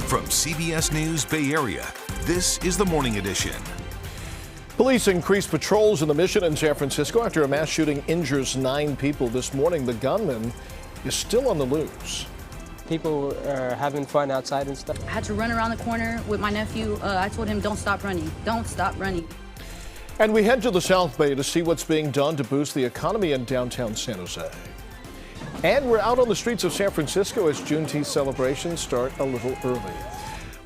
From CBS News Bay Area, this is the Morning Edition. Police increased patrols in the Mission in San Francisco after a mass shooting injures 9 people this morning. The gunman is still on the loose. People are having fun outside and stuff. I had to run around the corner with my nephew. I told him, don't stop running. Don't stop running. And we head to the South Bay to see what's being done to boost the economy in downtown San Jose. And we're out on the streets of San Francisco as Juneteenth celebrations start a little early.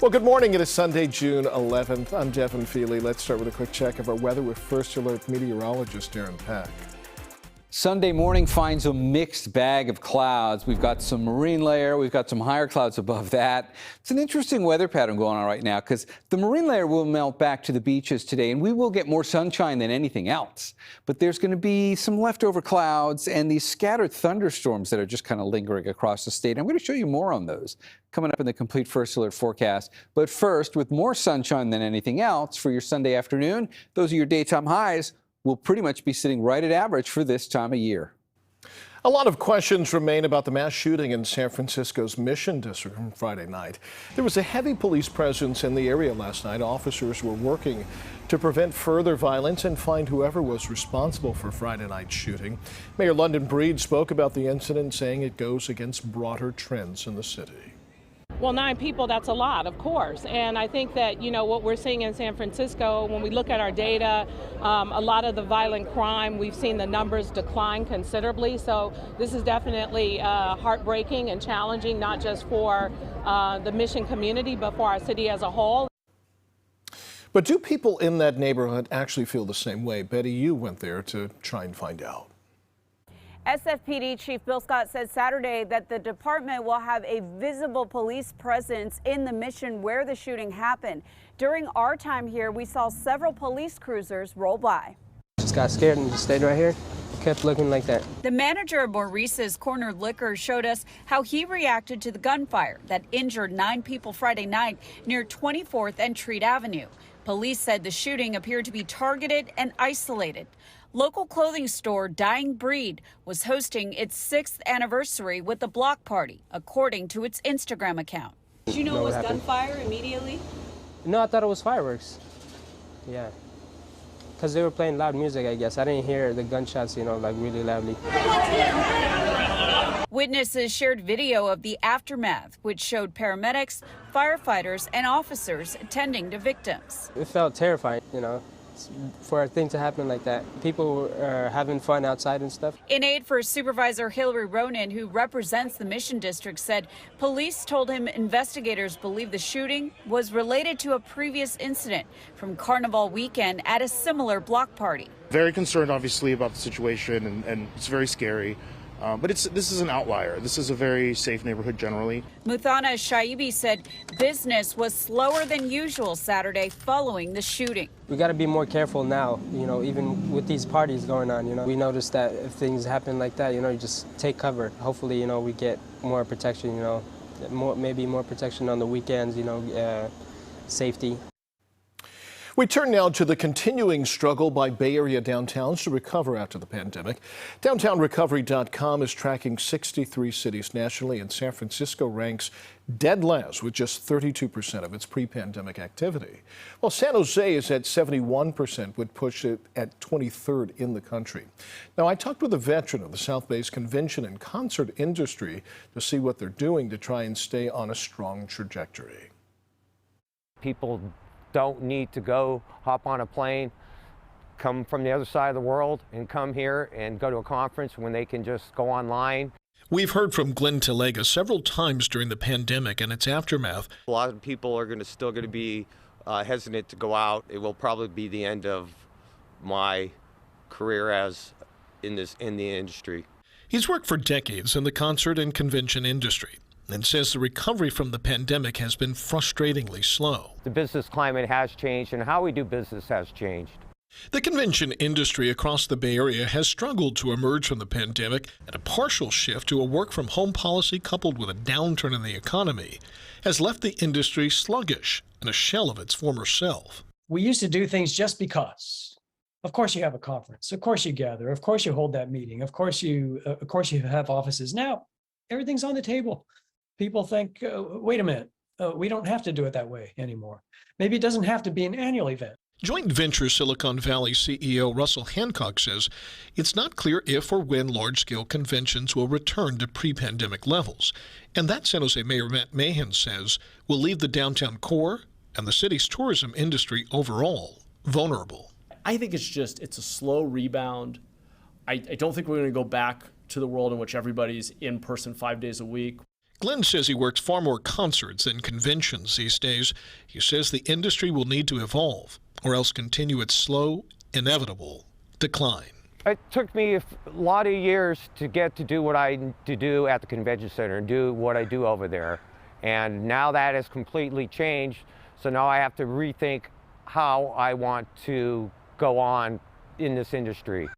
Well, good morning. It is Sunday, June 11th. I'm Devin Feely. Let's start with a quick check of our weather with First Alert meteorologist Darren Peck. Sunday morning finds a mixed bag of clouds. We've got some marine layer. We've got some higher clouds above that. It's an interesting weather pattern going on right now because the marine layer will melt back to the beaches today and we will get more sunshine than anything else. But there's going to be some leftover clouds and these scattered thunderstorms that are just kind of lingering across the state. I'm going to show you more on those coming up in the complete First Alert forecast. But first, with more sunshine than anything else for your Sunday afternoon, those are your daytime highs. Will pretty much be sitting right at average for this time of year. A lot of questions remain about the mass shooting in San Francisco's Mission District on Friday night. There was a heavy police presence in the area last night. Officers were working to prevent further violence and find whoever was responsible for Friday night's shooting. Mayor London Breed spoke about the incident, saying it goes against broader trends in the city. Well, 9 people, that's a lot, of course. And I think that, what we're seeing in San Francisco, when we look at our data, a lot of the violent crime, we've seen the numbers decline considerably. So this is definitely heartbreaking and challenging, not just for the Mission community, but for our city as a whole. But do people in that neighborhood actually feel the same way? Betty, you went there to try and find out. SFPD Chief Bill Scott said Saturday that the department will have a visible police presence in the Mission where the shooting happened. During our time here, we saw several police cruisers roll by. Just got scared and just stayed right here. Kept looking like that. The manager of Maurice's Corner Liquor showed us how he reacted to the gunfire that injured 9 people Friday night near 24th and Treat Avenue. Police said the shooting appeared to be targeted and isolated. Local clothing store Dying Breed was hosting its 6th anniversary with a block party, according to its Instagram account. Did you know it was gunfire immediately? No, I thought it was fireworks. Yeah. Because they were playing loud music, I guess. I didn't hear the gunshots, like really loudly. Witnesses shared video of the aftermath, which showed paramedics, firefighters, and officers tending to victims. It felt terrifying, for a thing to happen like that. People are having fun outside and stuff. In aid for Supervisor Hillary Ronan, who represents the Mission District, said police told him investigators believe the shooting was related to a previous incident from Carnival weekend at a similar block party. Very concerned, obviously, about the situation, and it's very scary. But this is an outlier. This is a very safe neighborhood generally. Muthana Shaibi said business was slower than usual Saturday following the shooting. We got to be more careful now, even with these parties going on, We noticed that if things happen like that, you just take cover. Hopefully, we get more protection, maybe more protection on the weekends, safety. We turn now to the continuing struggle by Bay Area downtowns to recover after the pandemic. DowntownRecovery.com is tracking 63 cities nationally, and San Francisco ranks dead last with just 32% of its pre-pandemic activity. While San Jose is at 71%, would push it at 23rd in the country. Now, I talked with a veteran of the South Bay's convention and concert industry to see what they're doing to try and stay on a strong trajectory. People don't need to go hop on a plane, come from the other side of the world and come here and go to a conference when they can just go online. We've heard from Glenn Talega several times during the pandemic and its aftermath. A lot of people are still going to be hesitant to go out. It will probably be the end of my career as in the industry. He's worked for decades in the concert and convention industry and says the recovery from the pandemic has been frustratingly slow. The business climate has changed and how we do business has changed. The convention industry across the Bay Area has struggled to emerge from the pandemic, and a partial shift to a work-from-home policy coupled with a downturn in the economy has left the industry sluggish and a shell of its former self. We used to do things just because. Of course you have a conference, of course you gather, of course you hold that meeting, of course you have offices. Now everything's on the table. People think, wait a minute, we don't have to do it that way anymore. Maybe it doesn't have to be an annual event. Joint venture Silicon Valley CEO Russell Hancock says it's not clear if or when large-scale conventions will return to pre-pandemic levels. And that, San Jose Mayor Matt Mahan says, will leave the downtown core and the city's tourism industry overall vulnerable. I think it's a slow rebound. I don't think we're going to go back to the world in which everybody's in person 5 days a week. Glenn says he works far more concerts than conventions these days. He says the industry will need to evolve or else continue its slow, inevitable decline. It took me a lot of years to get to do what I do at the convention center and do what I do over there. And now that has completely changed. So now I have to rethink how I want to go on in this industry.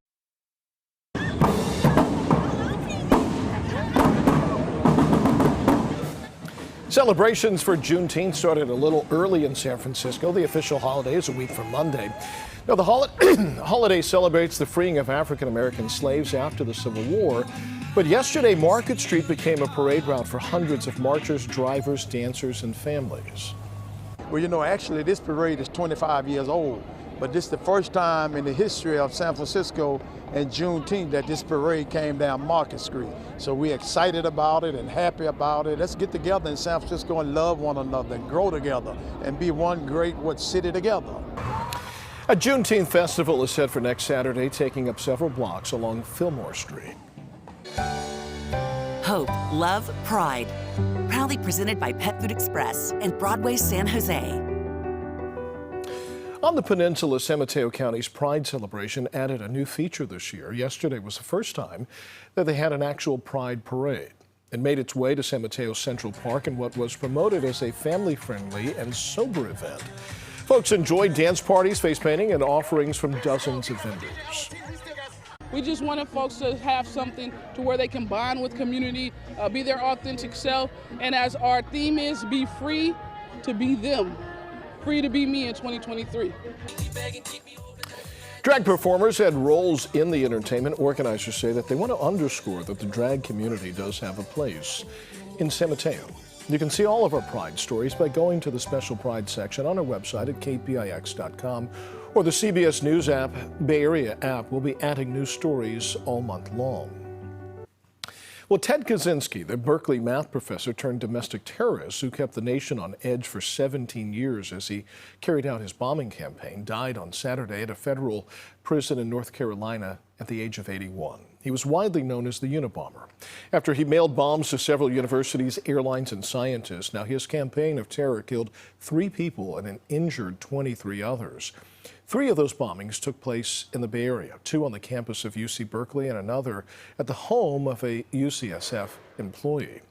Celebrations for Juneteenth started a little early in San Francisco. The official holiday is a week from Monday. Now, the holiday celebrates the freeing of African-American slaves after the Civil War. But yesterday, Market Street became a parade route for hundreds of marchers, drivers, dancers, and families. Well, you know, actually, this parade is 25 years old. But this is the first time in the history of San Francisco and Juneteenth that this parade came down Market Street. So we're excited about it and happy about it. Let's get together in San Francisco and love one another and grow together and be one great city together. A Juneteenth festival is set for next Saturday, taking up several blocks along Fillmore Street. Hope, love, pride. Proudly presented by Pet Food Express and Broadway San Jose. On the peninsula, San Mateo County's Pride celebration added a new feature this year. Yesterday was the first time that they had an actual Pride parade. It made its way to San Mateo Central Park in what was promoted as a family-friendly and sober event. Folks enjoyed dance parties, face painting, and offerings from dozens of vendors. We just wanted folks to have something to where they can bond with community, be their authentic self, and as our theme is, be free to be them. Free to be me in 2023. Drag performers had roles in the entertainment. Organizers say that they want to underscore that the drag community does have a place in San Mateo. You can see all of our Pride stories by going to the special Pride section on our website at KPIX.com or the CBS News app. Bay Area app will be adding new stories all month long. Well, Ted Kaczynski, the Berkeley math professor turned domestic terrorist who kept the nation on edge for 17 years as he carried out his bombing campaign, died on Saturday at a federal prison in North Carolina at the age of 81. He was widely known as the Unabomber after he mailed bombs to several universities, airlines, and scientists. Now, his campaign of terror killed 3 people and injured 23 others. 3 of those bombings took place in the Bay Area, 2 on the campus of UC Berkeley and another at the home of a UCSF employee.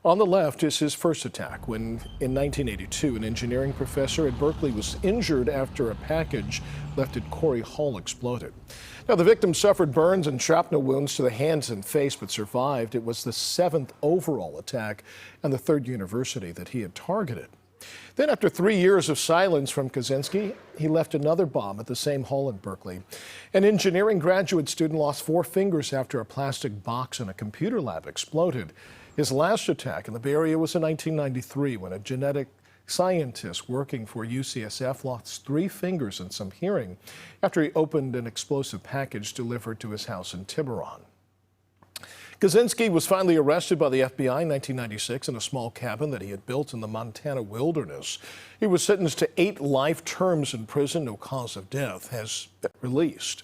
On the left is his first attack when, in 1982, an engineering professor at Berkeley was injured after a package left at Corey Hall exploded. Now, the victim suffered burns and shrapnel wounds to the hands and face but survived. It was the 7th overall attack and the 3rd university that he had targeted. Then, after 3 years of silence from Kaczynski, he left another bomb at the same hall in Berkeley. An engineering graduate student lost 4 fingers after a plastic box in a computer lab exploded. His last attack in the Bay Area was in 1993 when a genetic scientist working for UCSF lost 3 fingers and some hearing after he opened an explosive package delivered to his house in Tiburon. Kaczynski was finally arrested by the FBI in 1996 in a small cabin that he had built in the Montana wilderness. He was sentenced to 8 life terms in prison. No cause of death has been released.